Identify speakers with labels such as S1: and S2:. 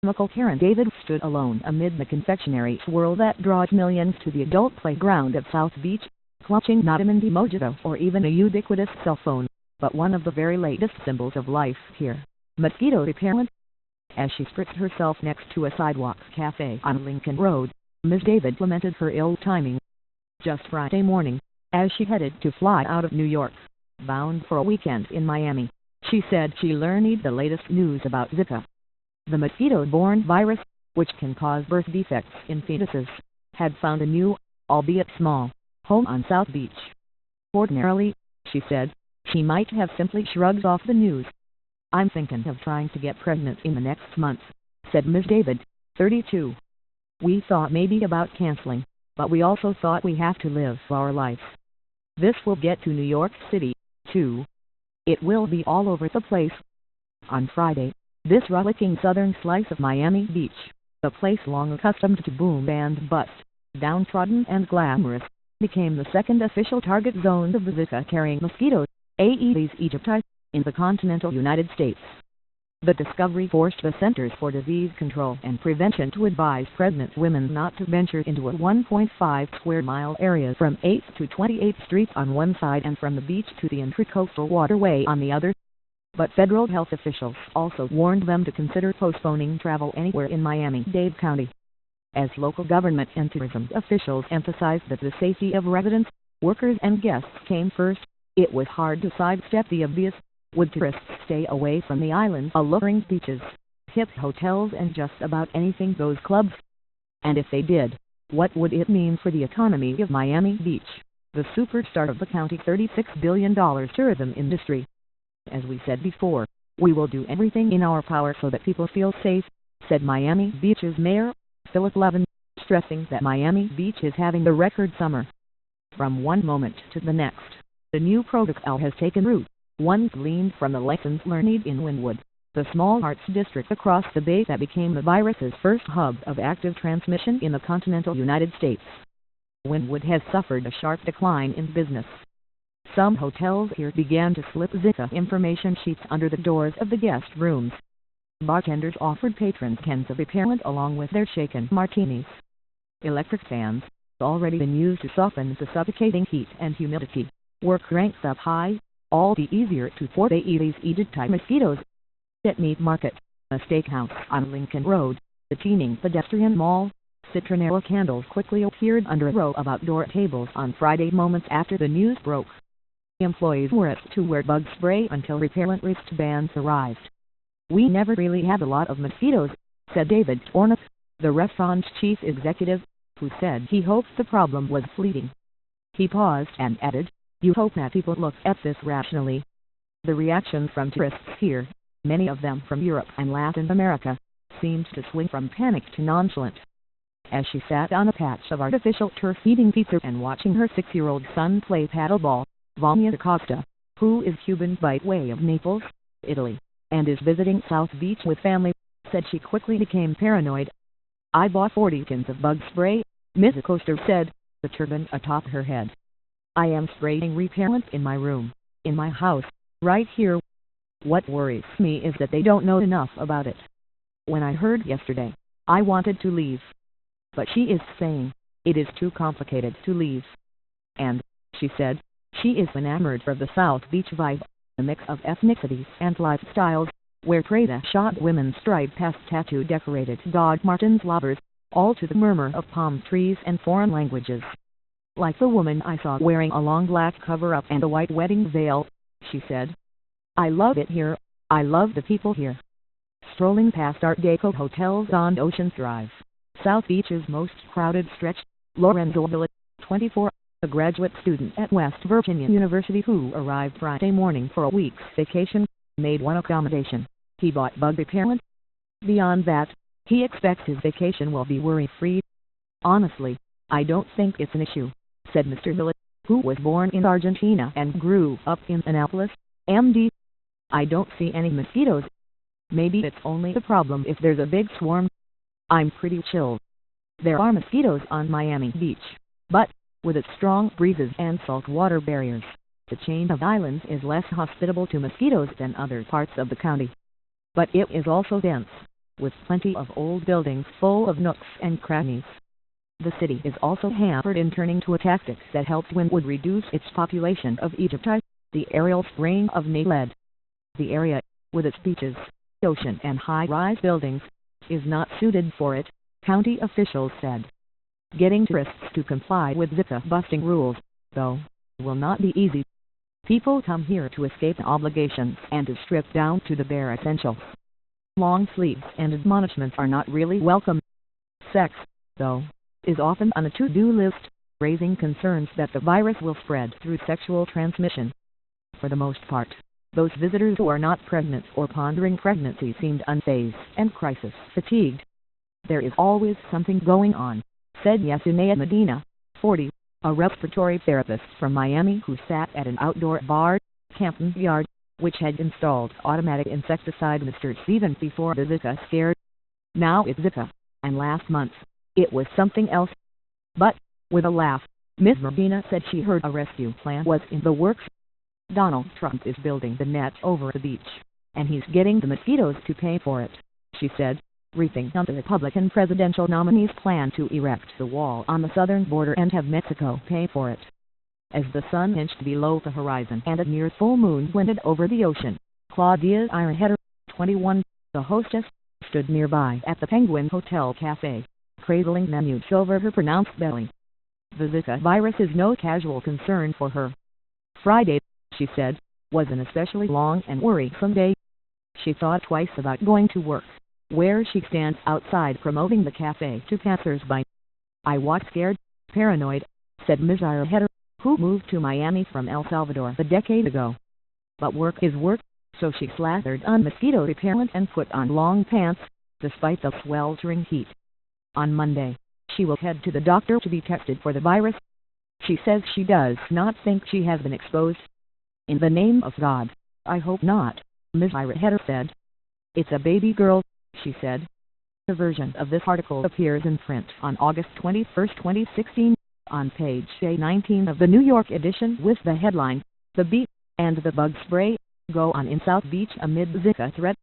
S1: Chemical Karen David stood alone amid the confectionery swirl that draws millions to the adult playground at South Beach, clutching not a Mindy Mojito or even a ubiquitous cell phone, but one of the very latest symbols of life here, mosquito repellent. As she stretched herself next to a sidewalk cafe on Lincoln Road, Ms. David lamented her ill timing. Just Friday morning, as she headed to fly out of New York, bound for a weekend in Miami, she said she learned the latest news about Zika. The mosquito-borne virus, which can cause birth defects in fetuses, had found a new, albeit small, home on South Beach. Ordinarily, she said, she might have simply shrugged off the news. "I'm thinking of trying to get pregnant in the next month," said Ms. David, 32. "We thought maybe about canceling, but we also thought we have to live our life. This will get to New York City, too. It will be all over the place." On Friday, this rollicking southern slice of Miami Beach, a place long accustomed to boom and bust, downtrodden and glamorous, became the second official target zone of the Zika-carrying mosquito, Aedes aegypti, in the continental United States. The discovery forced the Centers for Disease Control and Prevention to advise pregnant women not to venture into a 1.5 square mile area from 8th to 28th Street on one side and from the beach to the Intracoastal Waterway on the other. But federal health officials also warned them to consider postponing travel anywhere in Miami-Dade County. As local government and tourism officials emphasized that the safety of residents, workers and guests came first, it was hard to sidestep the obvious. Would tourists stay away from the island's alluring beaches, hip hotels and just about anything goes clubs? And if they did, what would it mean for the economy of Miami Beach, the superstar of the county's $36 billion tourism industry? "As we said before, we will do everything in our power so that people feel safe," said Miami Beach's mayor, Philip Levin, stressing that Miami Beach is having a record summer. From one moment to the next, the new protocol has taken root. One gleaned from the lessons learned in Wynwood, the small arts district across the bay that became the virus's first hub of active transmission in the continental United States. Wynwood has suffered a sharp decline in business. Some hotels here began to slip Zika information sheets under the doors of the guest rooms. Bartenders offered patrons cans of repellent along with their shaken martinis. Electric fans, already been used to soften the suffocating heat and humidity, were cranked up high, all the easier to thwart Aedes aegypti mosquitoes. At Meat Market, a steakhouse on Lincoln Road, the teeming pedestrian mall, citronella candles quickly appeared under a row of outdoor tables on Friday moments after the news broke. Employees were asked to wear bug spray until repellent wristbands arrived. "We never really had a lot of mosquitoes," said David Ornick, the restaurant's chief executive, who said he hoped the problem was fleeting. He paused and added, "You hope that people look at this rationally." The reaction from tourists here, many of them from Europe and Latin America, seemed to swing from panic to nonchalant. As she sat on a patch of artificial turf eating pizza and watching her 6-year-old son play paddleball, Vanya Acosta, who is Cuban by way of Naples, Italy, and is visiting South Beach with family, said she quickly became paranoid. "I bought 40 cans of bug spray," Ms. Acosta said, the turban atop her head. "I am spraying repellent in my room, in my house, right here. What worries me is that they don't know enough about it. When I heard yesterday, I wanted to leave. But she is saying, it is too complicated to leave. And," she said, she is enamored of the South Beach vibe, a mix of ethnicities and lifestyles, where Prada-shod women stride past tattoo-decorated Doc Martens lovers, all to the murmur of palm trees and foreign languages. "Like the woman I saw wearing a long black cover-up and a white wedding veil," she said. "I love it here, I love the people here." Strolling past Art Deco hotels on Ocean Drive, South Beach's most crowded stretch, Lorenzo Villa, 24, a graduate student at West Virginia University who arrived Friday morning for a week's vacation, made one accommodation: he bought bug repellent. Beyond that, he expects his vacation will be worry-free. "Honestly, I don't think it's an issue," said Mr. Villa, who was born in Argentina and grew up in Annapolis, MD. "I don't see any mosquitoes. Maybe it's only a problem if there's a big swarm. I'm pretty chill. There are mosquitoes on Miami Beach, but, with its strong breezes and saltwater barriers, the chain of islands is less hospitable to mosquitoes than other parts of the county. But it is also dense. with plenty of old buildings full of nooks and crannies. The city is also hampered in turning to a tactic that helped Wynwood reduce its population of Egyptites, the aerial spraying of lead. The area, with its beaches, ocean and high-rise buildings, is not suited for it, county officials said. Getting tourists to comply with Zika-busting rules, though, will not be easy. People come here to escape obligations and to strip down to the bare essentials. Long sleeves and admonishments are not really welcome. Sex, though, is often on a to-do list, raising concerns that the virus will spread through sexual transmission. For the most part, those visitors who are not pregnant or pondering pregnancy seemed unfazed and crisis-fatigued. There is always something going on, said Yasunea Medina, 40, a respiratory therapist from Miami who sat at an outdoor bar, Campton Yard, which had installed automatic insecticide misters even before the Zika scare. Now it's Zika, and last month, it was something else. But, with a laugh, Ms. Medina said she heard a rescue plan was in the works. Donald Trump is building the net over the beach, and he's getting the mosquitoes to pay for it, she said, reaping on the Republican presidential nominee's plan to erect the wall on the southern border and have Mexico pay for it. As the sun inched below the horizon and a near full moon glinted over the ocean, Claudia Ironheader, 21, the hostess, stood nearby at the Penguin Hotel Cafe, cradling menus over her pronounced belly. The Zika virus is no casual concern for her. Friday, she said, was an especially long and worrisome day. She thought twice about going to work, where she stands outside promoting the cafe to passers-by. I was scared, paranoid, said Ms. Ironheader, who moved to Miami from El Salvador a decade ago. But work is work, so she slathered on mosquito repellent and put on long pants, despite the sweltering heat. On Monday, she will head to the doctor to be tested for the virus. She says she does not think she has been exposed. In the name of God, I hope not, Ms. Ironheader said. It's a baby girl, she said. A version of this article appears in print on August 21, 2016, on page A19 of the New York edition with the headline, "The Bee and the Bug Spray Go On in South Beach Amid Zika Threat."